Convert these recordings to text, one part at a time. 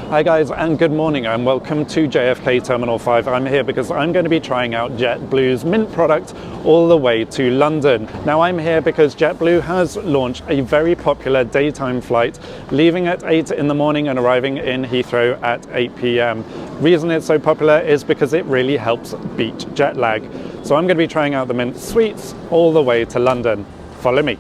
Hi guys, and good morning, and welcome to JFK Terminal 5. I'm here because I'm going to be trying out JetBlue's Mint product all the way to London. Now I'm here because JetBlue has launched a very popular daytime flight, leaving at 8 in the morning and arriving in Heathrow at 8 p.m. Reason it's so popular is because it really helps beat jet lag. So I'm going to be trying out the Mint Suites all the way to London. Follow me.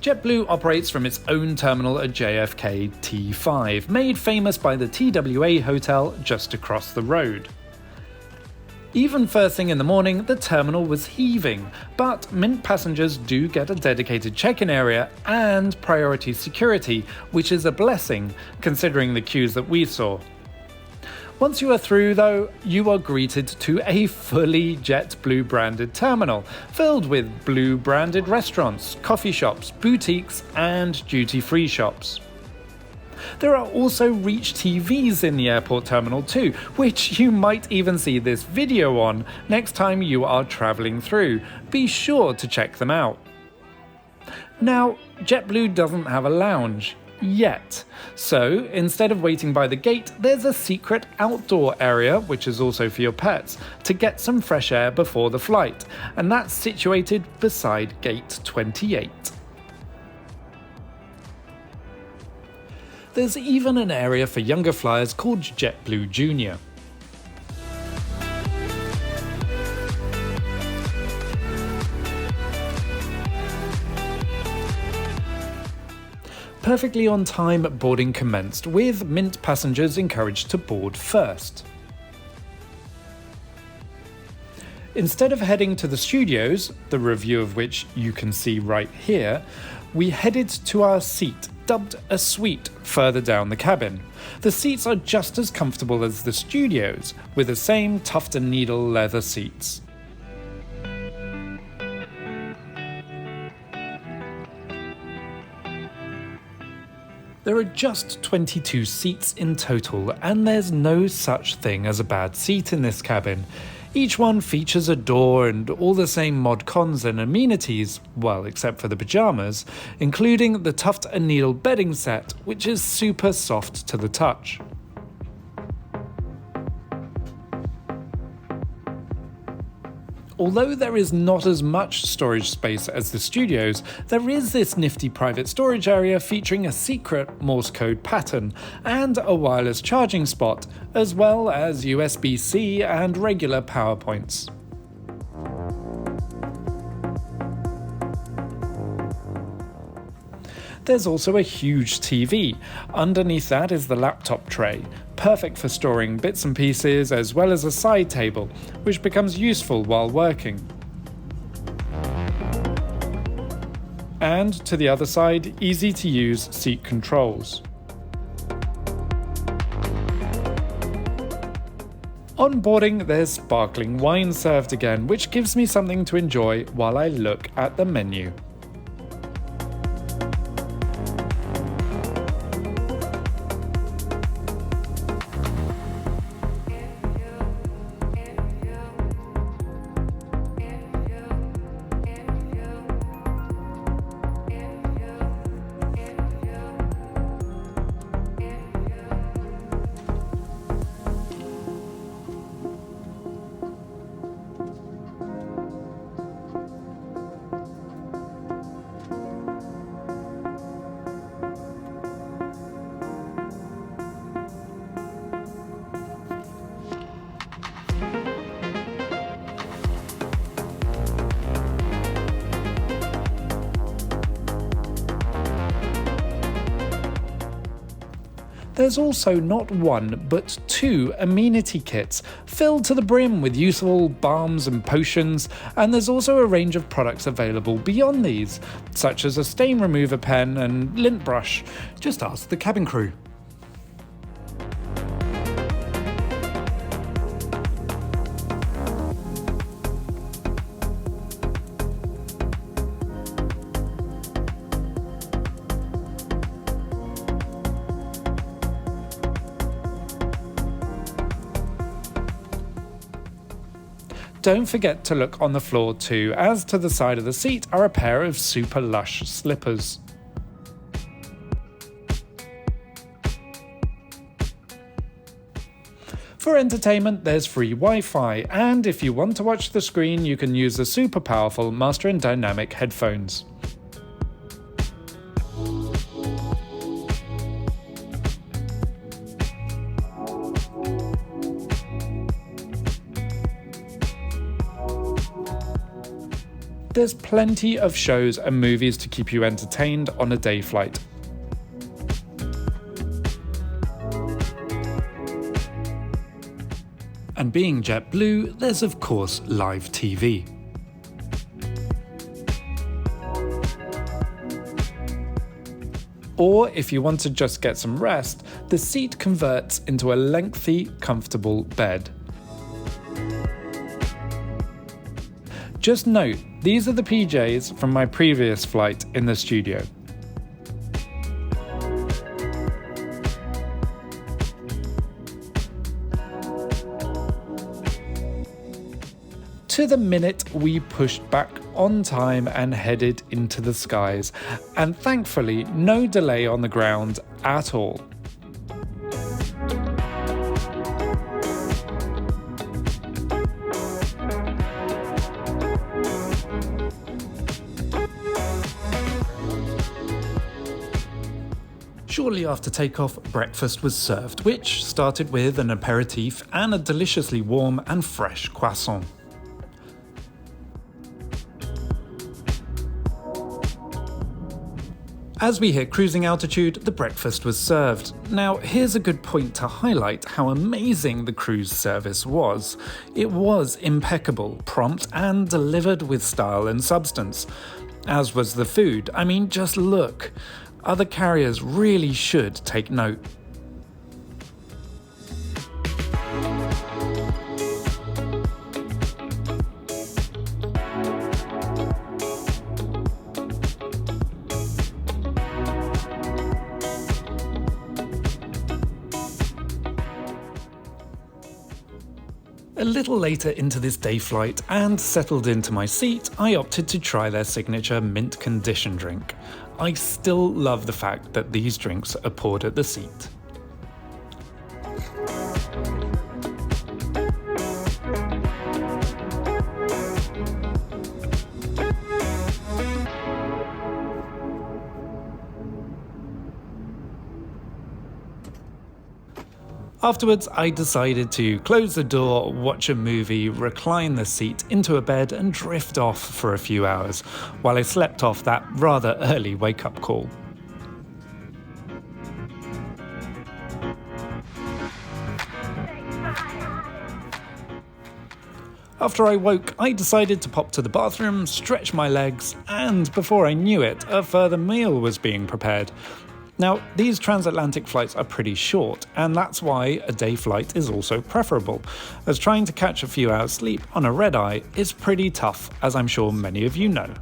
JetBlue operates from its own terminal at JFK T5, made famous by the TWA hotel just across the road. Even first thing in the morning, the terminal was heaving, but Mint passengers do get a dedicated check-in area and priority security, which is a blessing considering the queues that we saw. Once you are through, though, you are greeted to a fully JetBlue branded terminal, filled with Blue branded restaurants, coffee shops, boutiques, and duty-free shops. There are also Reach TVs in the airport terminal too, which you might even see this video on next time you are travelling through. Be sure to check them out. Now, JetBlue doesn't have a lounge. Yet. So, instead of waiting by the gate, there's a secret outdoor area, which is also for your pets, to get some fresh air before the flight, and that's situated beside gate 28. There's even an area for younger flyers called JetBlue Junior. Perfectly on time, boarding commenced, with Mint passengers encouraged to board first. Instead of heading to the studios, the review of which you can see right here, we headed to our seat, dubbed a suite, further down the cabin. The seats are just as comfortable as the studios, with the same tuft and needle leather seats. There are just 22 seats in total, and there's no such thing as a bad seat in this cabin. Each one features a door and all the same mod cons and amenities, well, except for the pyjamas, including the tuft and needle bedding set, which is super soft to the touch. Although there is not as much storage space as the studios, there is this nifty private storage area featuring a secret Morse code pattern and a wireless charging spot, as well as USB-C and regular power points. There's also a huge TV. Underneath that is the laptop tray, perfect for storing bits and pieces, as well as a side table, which becomes useful while working. And to the other side, easy to use seat controls. On boarding, there's sparkling wine served again, which gives me something to enjoy while I look at the menu. There's also not one, but two amenity kits, filled to the brim with useful balms and potions, and there's also a range of products available beyond these, such as a stain remover pen and lint brush. Just ask the cabin crew. don't forget to look on the floor too, as to the side of the seat are a pair of super lush slippers. For entertainment, there's free Wi-Fi, and if you want to watch the screen, you can use the super powerful Master and Dynamic headphones. There's plenty of shows and movies to keep you entertained on a day flight. And being JetBlue, there's of course live TV. Or if you want to just get some rest, the seat converts into a lengthy, comfortable bed. Just note, these are the PJs from my previous flight in the studio. To the minute, we pushed back on time and headed into the skies, and thankfully no delay on the ground at all. Shortly after takeoff, breakfast was served, which started with an aperitif and a deliciously warm and fresh croissant. As we hit cruising altitude, the breakfast was served. Now, here's a good point to highlight how amazing the cruise service was. It was impeccable, prompt, and delivered with style and substance. As was the food. I mean, just look. Other carriers really should take note. A little later into this day flight and settled into my seat, I opted to try their signature mint condition drink. I still love the fact that these drinks are poured at the seat. Afterwards, I decided to close the door, watch a movie, recline the seat into a bed and drift off for a few hours, while I slept off that rather early wake-up call. After I woke, I decided to pop to the bathroom, stretch my legs, and before I knew it, a further meal was being prepared. Now, these transatlantic flights are pretty short, and that's why a day flight is also preferable, as trying to catch a few hours sleep on a red-eye is pretty tough, as I'm sure many of you know.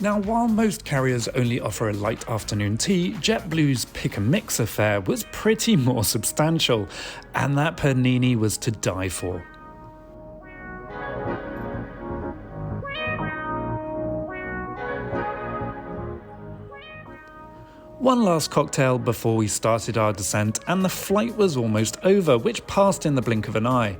Now, while most carriers only offer a light afternoon tea, JetBlue's pick-and-mix affair was pretty more substantial, and that panini was to die for. One last cocktail before we started our descent, and the flight was almost over, which passed in the blink of an eye.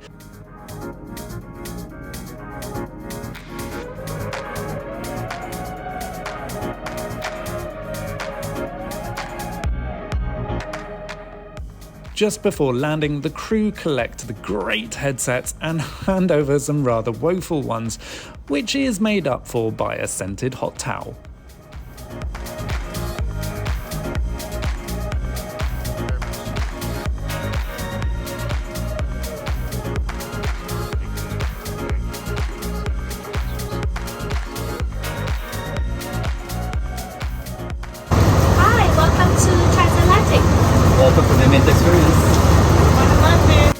Just before landing, the crew collect the great headsets and hand over some rather woeful ones, which is made up for by a scented hot towel. Welcome to the Mint experience.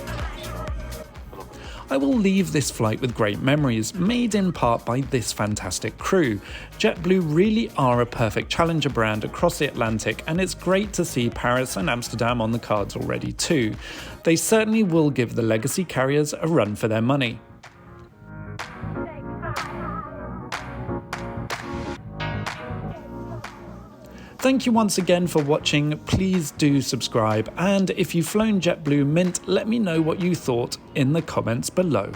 I will leave this flight with great memories, made in part by this fantastic crew. JetBlue really are a perfect challenger brand across the Atlantic, and it's great to see Paris and Amsterdam on the cards already too. They certainly will give the legacy carriers a run for their money. Thank you once again for watching, please do subscribe, and if you've flown JetBlue Mint, let me know what you thought in the comments below.